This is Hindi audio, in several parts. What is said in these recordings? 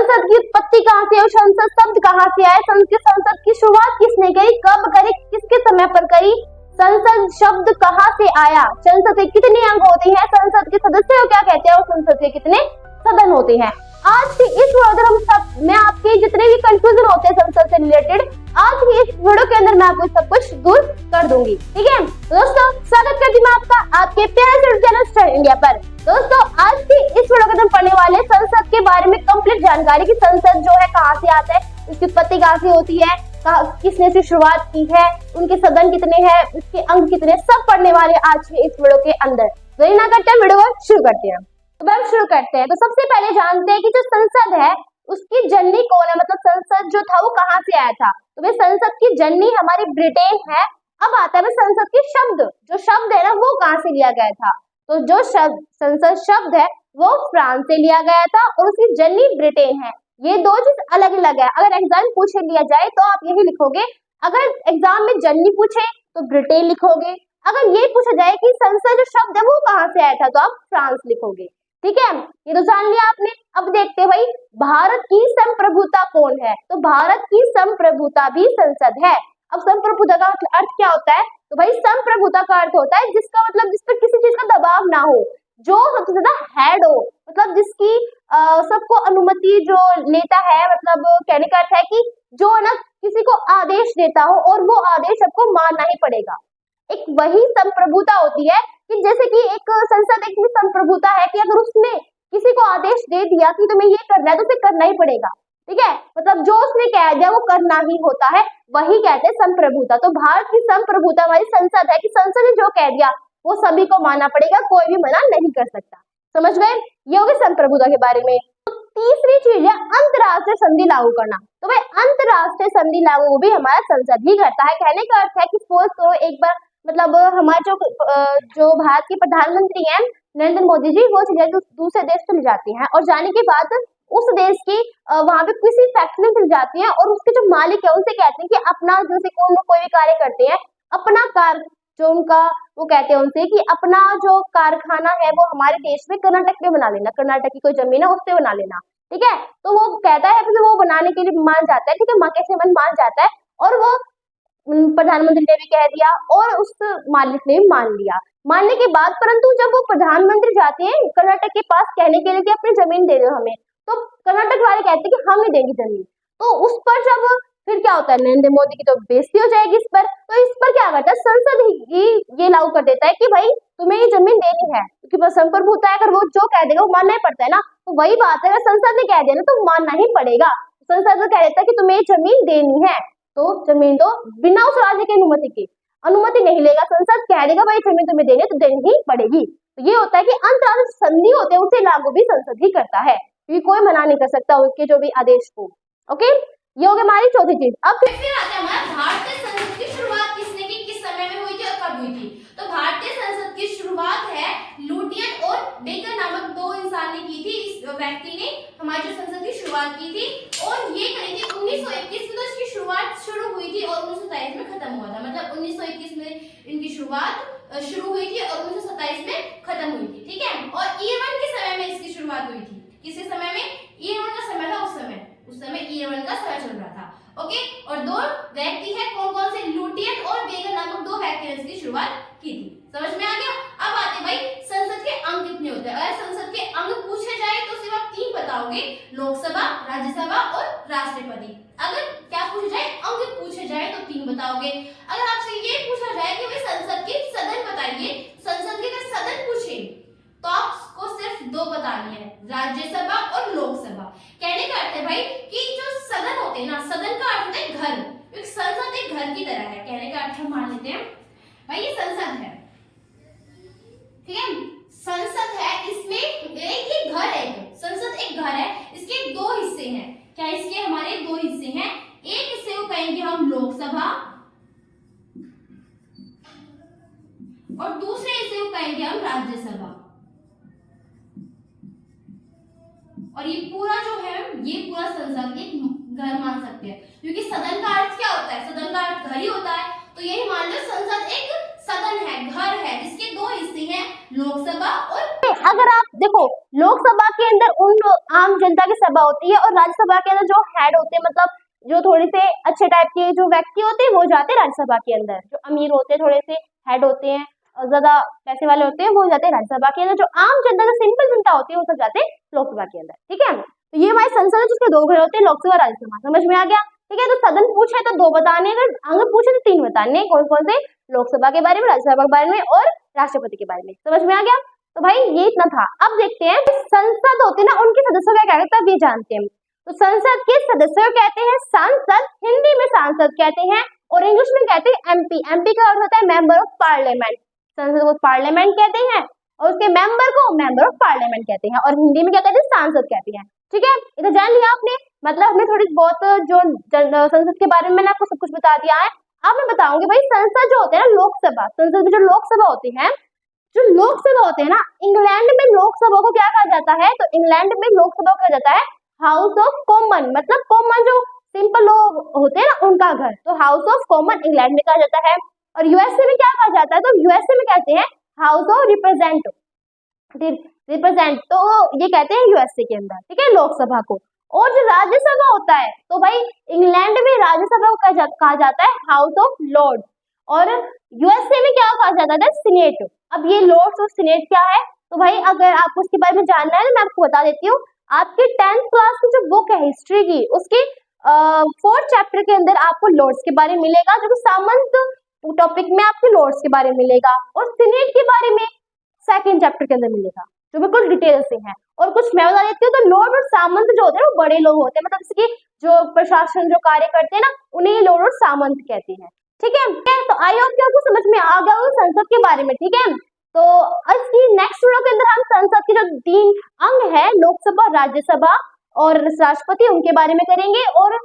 संसद की उत्पत्ति कहाँ से है, संसद शब्द कहाँ से आया, संसद की शुरुआत किसने करी, कब करी, किसके समय पर करी, संसद शब्द कहाँ से आया, संसद के कितने अंग होते हैं, संसद के सदस्य को क्या कहते हैं और संसद के कितने सदन होते हैं। आज की इस वीडियो में आपके जितने भी कंफ्यूजन होते हैं संसद से रिलेटेड, आज की इस वीडियो के अंदर मैं आपको सब कुछ दूर कर दूंगी। ठीक है दोस्तों, स्वागत करती हूँ आपका आपके प्यारे से चैनल स्टार इंडिया पर। दोस्तों, आज की इस वीडियो के अंदर पढ़ने वाले संसद के बारे में कंप्लीट जानकारी की संसद जो है कहाँ से आता है, उसकी उत्पत्ति कहाँ से होती है, किसने इसकी शुरुआत की है, उनके सदन कितने हैं, उसके अंग कितने, सब पढ़ने वाले आज के इस वीडियो के अंदर। देरी ना करते हैं, वीडियो को शुरू करते हैं। तो अब शुरू करते हैं। तो सबसे पहले जानते हैं कि जो संसद है उसकी जननी कौन है, मतलब संसद जो था वो कहाँ से आया था। तो वे संसद की जननी हमारी ब्रिटेन है। अब आता है संसद के शब्द, जो शब्द है ना वो कहाँ से लिया गया था। तो जो शब्द संसद शब्द है वो फ्रांस से लिया गया था और उसकी जननी ब्रिटेन है। ये दो चीज अलग अलग है। अगर एग्जाम पूछ लिया जाए तो आप यही लिखोगे, अगर एग्जाम में जननी पूछे तो ब्रिटेन लिखोगे, अगर ये पूछा जाए कि संसद जो शब्द है वो कहाँ से आया था तो आप फ्रांस लिखोगे। ठीक है, ये तो जान लिया आपने। अब देखते हैं भाई भारत की संप्रभुता कौन है। तो भारत की संप्रभुता भी संसद है। अब संप्रभुता का अर्थ क्या होता है, तो भाई संप्रभुता का अर्थ होता है जिसका मतलब जिस पर किसी चीज का दबाव ना हो, जो सबसे ज्यादा हेड हो, मतलब जिसकी सबको अनुमति जो लेता है, मतलब कहने का अर्थ है कि जो ना किसी को आदेश देता हो और वो आदेश सबको मानना ही पड़ेगा। एक वही संप्रभुता होती है कि जैसे कि एक संसद एक संप्रभुता है कि अगर उसने किसी को आदेश दे दिया कि तुम्हें ये करना है तो उसे करना ही पड़ेगा। ठीक है, मतलब जो उसने कह दिया वो करना ही होता है, वही कहते हैं संप्रभुता। तो भारत की संप्रभुता हमारी संसद है कि संसद ने जो कह दिया वो सभी को मानना पड़ेगा, कोई भी मना नहीं कर सकता। समझ गए, ये होगी संप्रभुता के बारे में। तो तीसरी चीज है अंतरराष्ट्रीय संधि लागू करना। तो भाई अंतरराष्ट्रीय संधि लागू भी हमारा संसद ही करता है। कहने का अर्थ है कि सपोज करो एक बार मतलब हमारे जो भारत के प्रधानमंत्री हैं नरेंद्र मोदी जी, वो चले दूसरे देश चले जाते हैं और जाने के बाद उस देश की वहां पे किसी फैक्ट्री में चले जाती हैं और उसके जो मालिक है उनसे कहते हैं कि अपना जैसे कोई भी कार्य करते हैं अपना कार जो उनका वो कहते हैं उनसे कि अपना जो कारखाना है वो हमारे देश में कर्नाटक में बना लेना, कर्नाटक की कोई जमीन है उससे बना लेना। ठीक है, तो वो कहता है फिर वो बनाने के लिए मान जाता है। ठीक है, माँ कैसे मान जाता है और वो प्रधानमंत्री ने भी कह दिया और उस मालिक ने मान लिया। मानने के बाद परंतु जब वो प्रधानमंत्री जाते हैं कर्नाटक के पास कहने के लिए कि अपनी जमीन दे दो हमें, तो कर्नाटक वाले कहते हैं कि हम नहीं देंगे जमीन। तो उस पर जब फिर क्या होता है, नरेंद्र मोदी की तो बेइज्जती हो जाएगी इस पर। तो इस पर क्या करता है संसद ही ये लागू कर देता है कि भाई तुम्हें ये जमीन देनी है, क्योंकि संप्रभुता है, अगर वो जो कह देगा वो मानना ही पड़ता है ना। तो वही बात है, अगर संसद ने कह दिया ना तो मानना ही पड़ेगा। संसद कह देता है कि तुम्हें ये जमीन देनी है तो जमीन दो, बिना उस राज्य की अनुमति नहीं लेगा। संसद कह देगा भाई जमीन तुम्हें देनी है तो देनी ही पड़ेगी। तो ये होता है कि अंतरराष्ट्रीय संधि होते हैं उसे लागू भी संसद ही करता है, क्योंकि कोई मना नहीं कर सकता उसके जो भी आदेश को। ओके, ये हो गई हमारी चौथी चीज। अब फिर आता है हमारा भारतीय संसद की शुरुआत किसने की, किस समय में हुई थी और कब हुई थी। तो भारतीय संसद की शुरुआत है लुटियन और बेकर नामक दो इंसान ने की थी। इस व्यक्ति ने हमारी जो संसद की शुरुआत की थी और ये करी थी 1921 में। तो इसकी शुरुआत शुरू हुई थी और 1927 में खत्म हुआ था। मतलब 1921 में इनकी शुरुआत शुरू हुई थी और 1927 में खत्म हुई थी। ठीक है, और ईयर 1 के समय में इसकी शुरुआत हुई थी। किस समय में, ईयर 1 का समय था, उस समय ईयर 1 का समय चल रहा था। ओके, और दो व्यक्ति है कौन कौन से, लुटियन और बेकर नामक दो व्यक्ति ने इसकी शुरुआत की थी। समझ में आ गया। अब आते भाई संसद के अंग कितने होते हैं। अगर संसद के अंग पूछे जाए तो सिर्फ आप 3 बताओगे, लोकसभा, राज्यसभा और राष्ट्रपति। अगर क्या पूछे जाए, अंग पूछे जाए तो 3 बताओगे। अगर आपसे ये पूछा जाए कि भाई संसद के सदन बताइए, संसद के अगर सदन पूछे तो आपको सिर्फ 2 बतानी है, राज्यसभा और लोकसभा। कहने का अर्थ है भाई कि जो सदन होते हैं ना, सदन का अर्थ है घर, क्योंकि संसद एक घर की तरह है। कहने का अर्थ हम मान लेते हैं भाई ये संसद है। ठीक है, संसद है, इसमें एक घर है, संसद एक घर है, इसके 2 हिस्से हैं। क्या इसके हमारे 2 हिस्से हैं। एक हिस्से को कहेंगे हम लोकसभा और दूसरे हिस्से को कहेंगे हम राज्यसभा। और ये पूरा जो है, ये पूरा संसद एक घर मान सकते हैं, क्योंकि सदन का अर्थ क्या होता है, सदन का अर्थ घर ही होता है। तो यही मान लो संसद एक सदन है, घर है, जिसके 2 हिस्से हैं, लोकसभा और अगर आप देखो, लोकसभा के अंदर उन आम जनता की सभा होती है और राज्यसभा के अंदर जो हेड होते हैं, मतलब जो थोड़े से अच्छे टाइप के जो व्यक्ति होते हैं वो जाते हैं राज्यसभा के अंदर। जो अमीर होते हैं, थोड़े से हेड होते हैं और ज्यादा पैसे वाले होते हैं, वो जाते हैं राज्यसभा के अंदर। जो आम जनता, जो सिंपल जनता होती है, वो सब जाते हैं लोकसभा के अंदर। ठीक है, तो ये हमारी संसद है जिसके दो घर होते हैं, लोकसभा और राज्यसभा। समझ में आ गया? ठीक है, तो सदन पूछे तो 2 बताने, अगर आगे पूछे तो 3 बताने। कौन कौन से? लोकसभा के बारे में, राज्यसभा के बारे में और राष्ट्रपति के बारे में। समझ में आ गया? तो भाई ये इतना था। अब देखते हैं संसद होती है ना, उनके सदस्यों का क्या कहता है, ये जानते हैं। तो संसद के सदस्यों को कहते हैं सांसद, हिंदी में सांसद कहते हैं और इंग्लिश में कहते हैं एमपी। एमपी का अर्थ होता है मेंबर ऑफ पार्लियामेंट। संसद को पार्लियामेंट कहते हैं और उसके मेंबर को मेंबर ऑफ पार्लियामेंट कहते हैं और हिंदी में क्या कहते हैं, सांसद कहते हैं। ठीक है, इधर जान लिया आपने। मतलब हमने थोड़ी बहुत जो संसद के बारे में मैंने आपको सब कुछ बता दिया है। अब मैं बताऊंगी भाई संसद जो होते हैं ना, लोकसभा, संसद में जो लोकसभा होती है, जो लोकसभा होते हैं ना, इंग्लैंड में लोकसभा को क्या कहा जाता है, तो इंग्लैंड में लोकसभा को कहा जाता है हाउस ऑफ कॉमन। मतलब कॉमन जो सिंपल लोग होते हैं ना, उनका घर। तो हाउस ऑफ कॉमन इंग्लैंड में कहा जाता है। और यूएसए में क्या कहा जाता है, तो यूएसए में कहते हैं हाउस ऑफ रिप्रेजेंट, तो ये कहते हैं यूएसए के अंदर। ठीक है, लोकसभा को। और जो राज्यसभा होता है, तो भाई इंग्लैंड में राज्यसभा को कहा जाता है हाउस ऑफ लॉर्ड और यूएसए में क्या कहा जाता है, सीनेट। अब ये लॉर्ड्स और सीनेट क्या है, तो भाई अगर आपको उसके बारे में जानना है, मैं आपको बता देती हूँ। आपके 10th क्लास की जो बुक है हिस्ट्री की, उसके 4th चैप्टर के अंदर आपको लॉर्ड्स के बारे में मिलेगा, जो कि सामंत टॉपिक में आपके लॉर्ड्स के बारे में मिलेगा और सीनेट के बारे में 2nd चैप्टर के अंदर मिलेगा, जो बिल्कुल डिटेल से है। और कुछ मैं बता देती हूँ, तो लॉर्ड और सामंत जो होते हैं वो बड़े लोग होते हैं, मतलब जैसे कि जो प्रशासन जो कार्य करते हैं ना, उन्हें लॉर्ड और सामंत कहते हैं। ठीक है, तो आई होप कि आपको समझ में आ गया होगा संसद के बारे में। ठीक है, तो इसकी नेक्स्ट वीडियो के अंदर हम संसद के जो 3 अंग है, लोकसभा, राज्यसभा और राष्ट्रपति, उनके बारे में करेंगे। और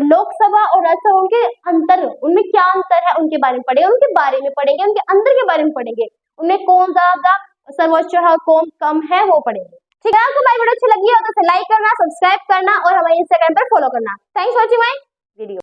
लोकसभा और राज्यसभा, उनके अंतर, उनमें क्या अंतर है उनके बारे में पढ़ेंगे, उनके बारे में पढ़ेंगे, उनके अंदर के बारे में पढ़ेंगे, उनमें कौन ज्यादा सर्वोच्च है, कौन कम है, वो पढ़ेंगे। ठीक है, आपको हमारी वीडियो अच्छी लगी हो तो लाइक करना, सब्सक्राइब करना और हमारे इंस्टाग्राम पर फॉलो करना। Thanks for watching my